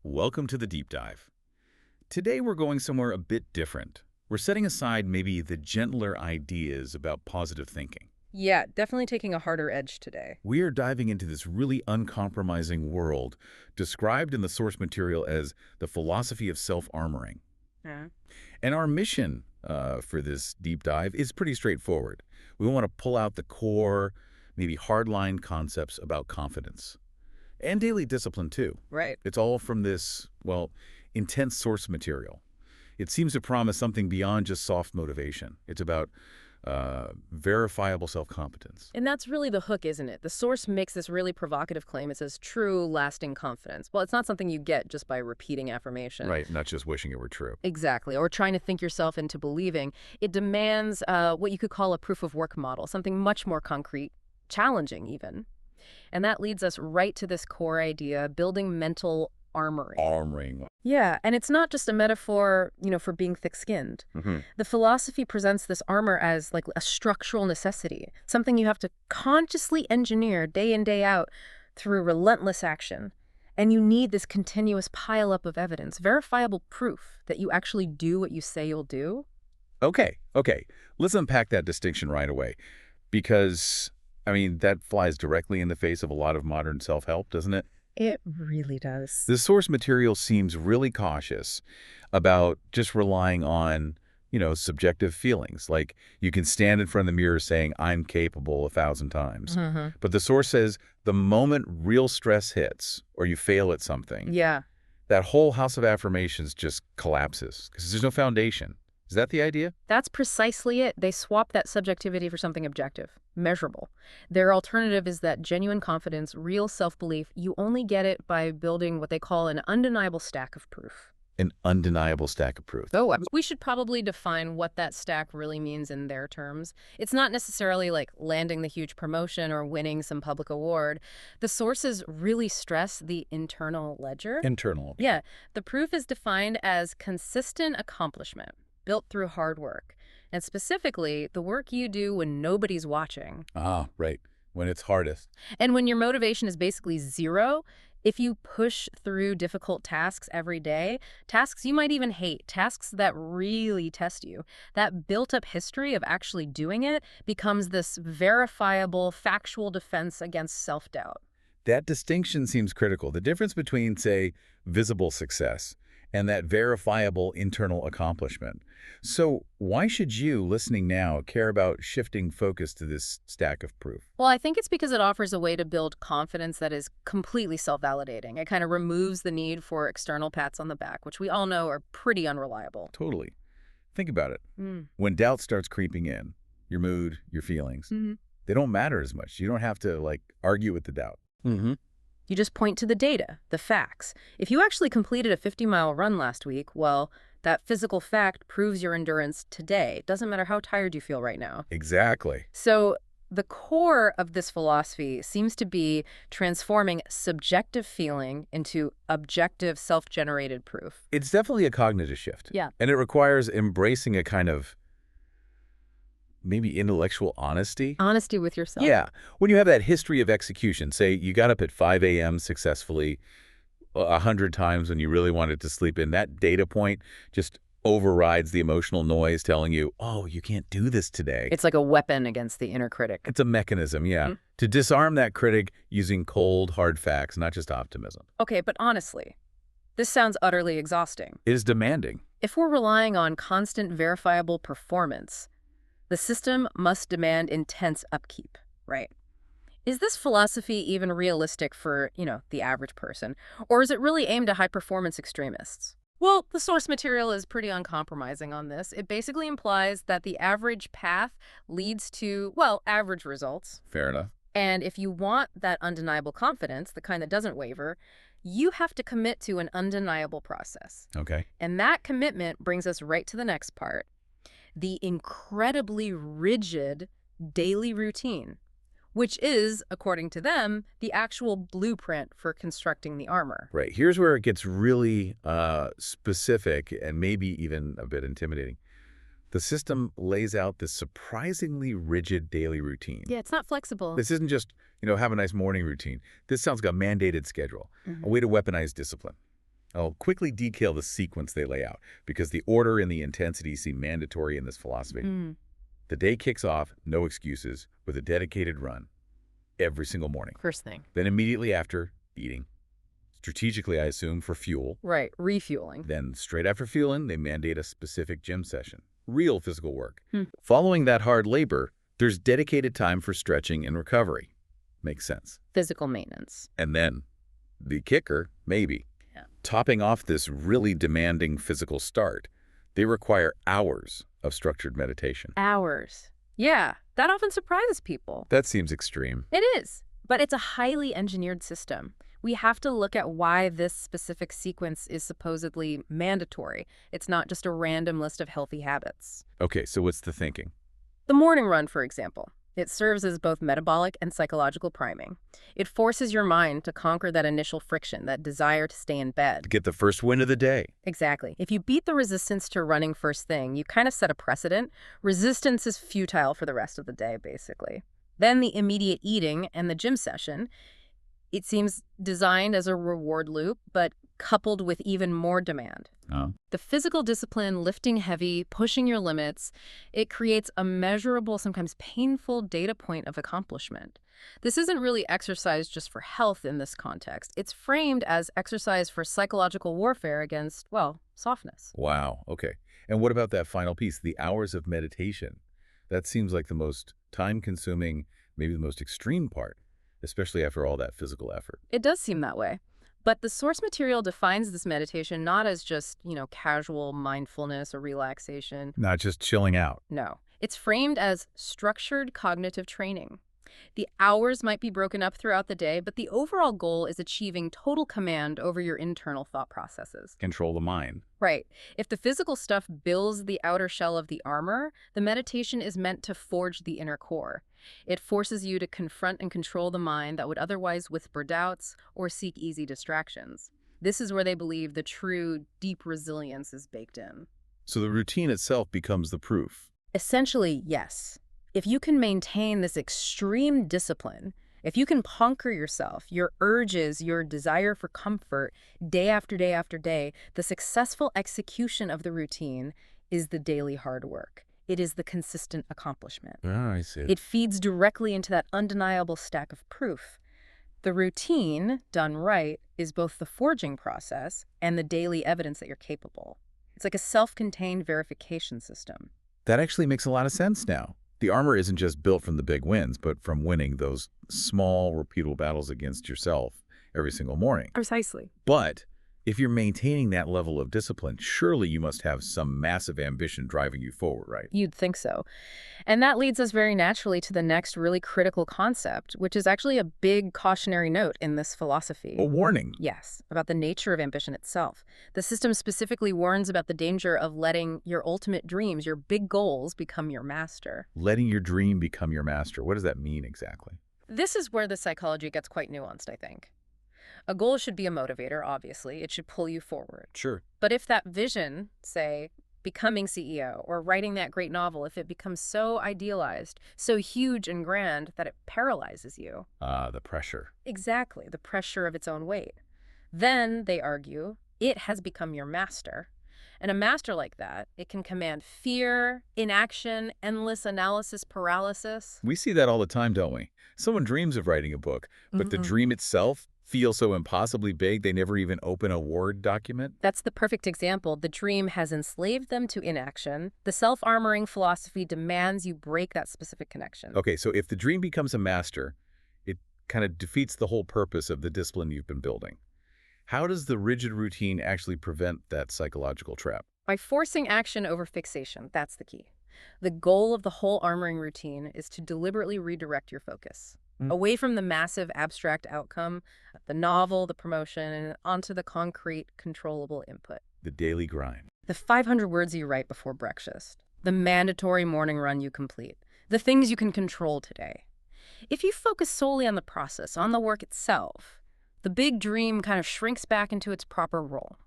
Welcome to the deep dive. Today we're going somewhere a bit different. We're setting aside maybe the gentler ideas about positive thinking. Yeah, definitely taking a harder edge today. We are diving into this really uncompromising world described in the source material as the philosophy of self-armoring. Yeah. And our mission for this deep dive is pretty straightforward. We want to pull out the core, maybe hardline concepts about confidence. And daily discipline, too. Right. It's all from this, well, intense source material. It seems to promise something beyond just soft motivation. It's about verifiable self-competence. And that's really the hook, isn't it? The source makes this really provocative claim. It says true, lasting confidence. Well, it's not something you get just by repeating affirmation. Right, not just wishing it were true. Exactly, or trying to think yourself into believing. It demands what you could call a proof of work model, something much more concrete, challenging even. And that leads us right to this core idea, building mental armoring. Armoring. Yeah, and it's not just a metaphor, for being thick-skinned. The philosophy presents this armor as like a structural necessity, something you have to consciously engineer day in, day out through relentless action. And you need this continuous pileup of evidence, verifiable proof that you actually do what you say you'll do. Okay. Let's unpack that distinction right away. Because, that flies directly in the face of a lot of modern self-help, doesn't it? It really does. The source material seems really cautious about just relying on, subjective feelings. Like you can stand in front of the mirror saying, I'm capable 1,000 times. But the source says the moment real stress hits or you fail at something, Yeah. that whole house of affirmations just collapses because there's no foundation. Is that the idea? That's precisely it. They swap that subjectivity for something objective, measurable. Their alternative is that genuine confidence, real self-belief, you only get it by building what they call an undeniable stack of proof. An undeniable stack of proof. Oh, we should probably define what that stack really means in their terms. It's not necessarily like landing the huge promotion or winning some public award. The sources really stress the internal ledger. Internal. Yeah. The proof is defined as consistent accomplishment, built through hard work. And specifically, the work you do when nobody's watching. Ah, right. When it's hardest. And when your motivation is basically zero, if you push through difficult tasks every day, tasks you might even hate, tasks that really test you, that built-up history of actually doing it becomes this verifiable, factual defense against self-doubt. That distinction seems critical. The difference between, say, visible success and that verifiable internal accomplishment. So why should you, listening now, care about shifting focus to this stack of proof? Well, I think it's because it offers a way to build confidence that is completely self-validating. It kind of removes the need for external pats on the back, which we all know are pretty unreliable. Totally. Think about it. When doubt starts creeping in, your mood, your feelings, they don't matter as much. You don't have to, argue with the doubt. You just point to the data, the facts. If you actually completed a 50-mile run last week, well, that physical fact proves your endurance today. It doesn't matter how tired you feel right now. Exactly. So the core of this philosophy seems to be transforming subjective feeling into objective self-generated proof. It's definitely a cognitive shift. Yeah. And it requires embracing a kind of maybe intellectual honesty. Honesty with yourself. Yeah. When you have that history of execution, say you got up at 5 a.m. successfully 100 times when you really wanted to sleep in, that data point just overrides the emotional noise telling you, oh, you can't do this today. It's like a weapon against the inner critic. It's a mechanism, yeah, to disarm that critic using cold, hard facts, not just optimism. Okay, but honestly, this sounds utterly exhausting. It is demanding. If we're relying on constant verifiable performance, the system must demand intense upkeep, right? Is this philosophy even realistic for, the average person? Or is it really aimed at high-performance extremists? Well, the source material is pretty uncompromising on this. It basically implies that the average path leads to, average results. Fair enough. And if you want that undeniable confidence, the kind that doesn't waver, you have to commit to an undeniable process. Okay. And that commitment brings us right to the next part. The incredibly rigid daily routine, which is, according to them, the actual blueprint for constructing the armor. Right. Here's where it gets really specific and maybe even a bit intimidating. The system lays out this surprisingly rigid daily routine. Yeah, it's not flexible. This isn't just, have a nice morning routine. This sounds like a mandated schedule, a way to weaponize discipline. I'll quickly detail the sequence they lay out, because the order and the intensity seem mandatory in this philosophy. The day kicks off, no excuses, with a dedicated run every single morning. First thing. Then immediately after, eating. Strategically, I assume, for fuel. Right, refueling. Then straight after fueling, they mandate a specific gym session. Real physical work. Following that hard labor, there's dedicated time for stretching and recovery. Makes sense. Physical maintenance. And then, the kicker, maybe. Yeah. Topping off this really demanding physical start, they require hours of structured meditation. Hours. Yeah, that often surprises people. That seems extreme. It is, but it's a highly engineered system. We have to look at why this specific sequence is supposedly mandatory. It's not just a random list of healthy habits. Okay, so what's the thinking? The morning run, for example. It serves as both metabolic and psychological priming. It forces your mind to conquer that initial friction, that desire to stay in bed. To get the first win of the day. Exactly. If you beat the resistance to running first thing, you kind of set a precedent. Resistance is futile for the rest of the day, basically. Then the immediate eating and the gym session, it seems designed as a reward loop, but coupled with even more demand. Oh. The physical discipline, lifting heavy, pushing your limits, it creates a measurable, sometimes painful data point of accomplishment. This isn't really exercise just for health in this context. It's framed as exercise for psychological warfare against, well, softness. Wow, okay. And what about that final piece, the hours of meditation? That seems like the most time-consuming, maybe the most extreme part, especially after all that physical effort. It does seem that way. But the source material defines this meditation not as just, casual mindfulness or relaxation. Not just chilling out. No. It's framed as structured cognitive training. The hours might be broken up throughout the day, but the overall goal is achieving total command over your internal thought processes. Control the mind. Right. If the physical stuff builds the outer shell of the armor, the meditation is meant to forge the inner core. It forces you to confront and control the mind that would otherwise whisper doubts or seek easy distractions. This is where they believe the true, deep resilience is baked in. So the routine itself becomes the proof. Essentially, yes. If you can maintain this extreme discipline, if you can conquer yourself, your urges, your desire for comfort, day after day after day, the successful execution of the routine is the daily hard work. It is the consistent accomplishment. Ah, I see. It feeds directly into that undeniable stack of proof. The routine, done right, is both the forging process and the daily evidence that you're capable. It's like a self-contained verification system. That actually makes a lot of sense now. The armor isn't just built from the big wins, but from winning those small, repeatable battles against yourself every single morning. Precisely. But if you're maintaining that level of discipline, surely you must have some massive ambition driving you forward, right? You'd think so. And that leads us very naturally to the next really critical concept, which is actually a big cautionary note in this philosophy. A warning. Yes, about the nature of ambition itself. The system specifically warns about the danger of letting your ultimate dreams, your big goals, become your master. Letting your dream become your master. What does that mean exactly? This is where the psychology gets quite nuanced, I think. A goal should be a motivator, obviously. It should pull you forward. Sure. But if that vision, say, becoming CEO or writing that great novel, if it becomes so idealized, so huge and grand that it paralyzes you. The pressure. Exactly, the pressure of its own weight. Then, they argue, it has become your master. And a master like that, it can command fear, inaction, endless analysis paralysis. We see that all the time, don't we? Someone dreams of writing a book, but the dream itself feels so impossibly big they never even open a Word document. That's the perfect example. The dream has enslaved them to inaction. The self-armoring philosophy demands you break that specific connection. Okay, so if the dream becomes a master, it kind of defeats the whole purpose of the discipline you've been building. How does the rigid routine actually prevent that psychological trap? By forcing action over fixation, that's the key. The goal of the whole armoring routine is to deliberately redirect your focus away from the massive abstract outcome, the novel, the promotion, and onto the concrete, controllable input. The daily grind. The 500 words you write before breakfast. The mandatory morning run you complete. The things you can control today. If you focus solely on the process, on the work itself, the big dream kind of shrinks back into its proper role,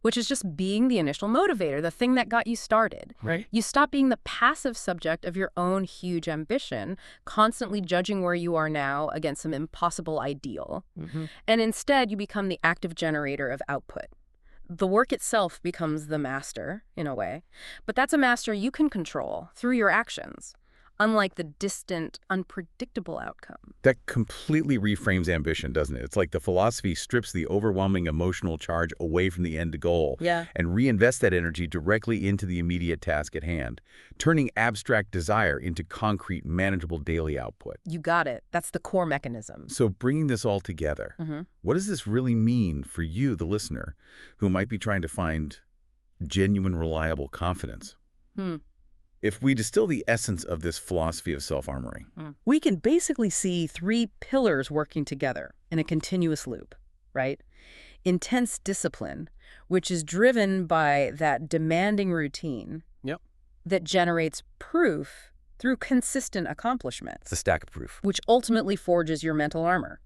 which is just being the initial motivator, the thing that got you started. Right. You stop being the passive subject of your own huge ambition, constantly judging where you are now against some impossible ideal. And instead, you become the active generator of output. The work itself becomes the master, in a way, but that's a master you can control through your actions, unlike the distant, unpredictable outcome. That completely reframes ambition, doesn't it? It's like the philosophy strips the overwhelming emotional charge away from the end goal Yeah. and reinvests that energy directly into the immediate task at hand, turning abstract desire into concrete, manageable daily output. You got it. That's the core mechanism. So bringing this all together, what does this really mean for you, the listener, who might be trying to find genuine, reliable confidence? Hmm. If we distill the essence of this philosophy of self-armoring. We can basically see three pillars working together in a continuous loop, right? Intense discipline, which is driven by that demanding routine Yep. that generates proof through consistent accomplishments, It's a stack of proof. which ultimately forges your mental armor,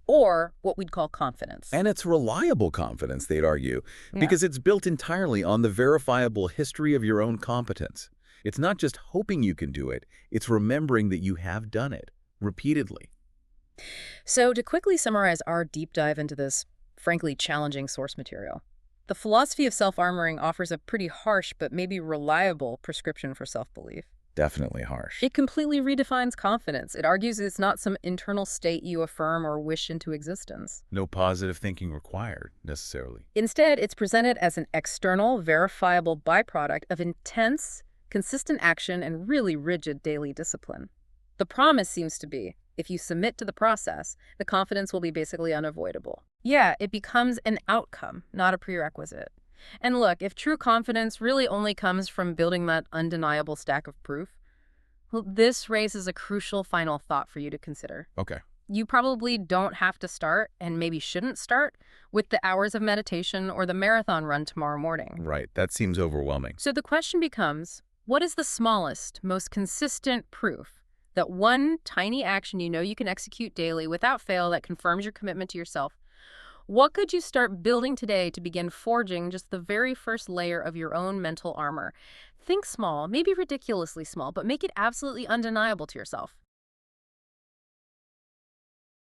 or what we'd call confidence. And it's reliable confidence, they'd argue, Yeah. because it's built entirely on the verifiable history of your own competence. It's not just hoping you can do it, it's remembering that you have done it repeatedly. So to quickly summarize our deep dive into this, frankly, challenging source material, the philosophy of self-armoring offers a pretty harsh but maybe reliable prescription for self-belief. Definitely harsh. It completely redefines confidence. It argues it's not some internal state you affirm or wish into existence. No positive thinking required, necessarily. Instead, it's presented as an external, verifiable byproduct of intense, consistent action and really rigid daily discipline. The promise seems to be, if you submit to the process, the confidence will be basically unavoidable. Yeah, it becomes an outcome, not a prerequisite. And look, if true confidence really only comes from building that undeniable stack of proof, well, this raises a crucial final thought for you to consider. Okay. You probably don't have to start, and maybe shouldn't start, with the hours of meditation or the marathon run tomorrow morning. Right. That seems overwhelming. So the question becomes, what is the smallest, most consistent proof that one tiny action you know you can execute daily without fail that confirms your commitment to yourself? What could you start building today to begin forging just the very first layer of your own mental armor? Think small, maybe ridiculously small, but make it absolutely undeniable to yourself.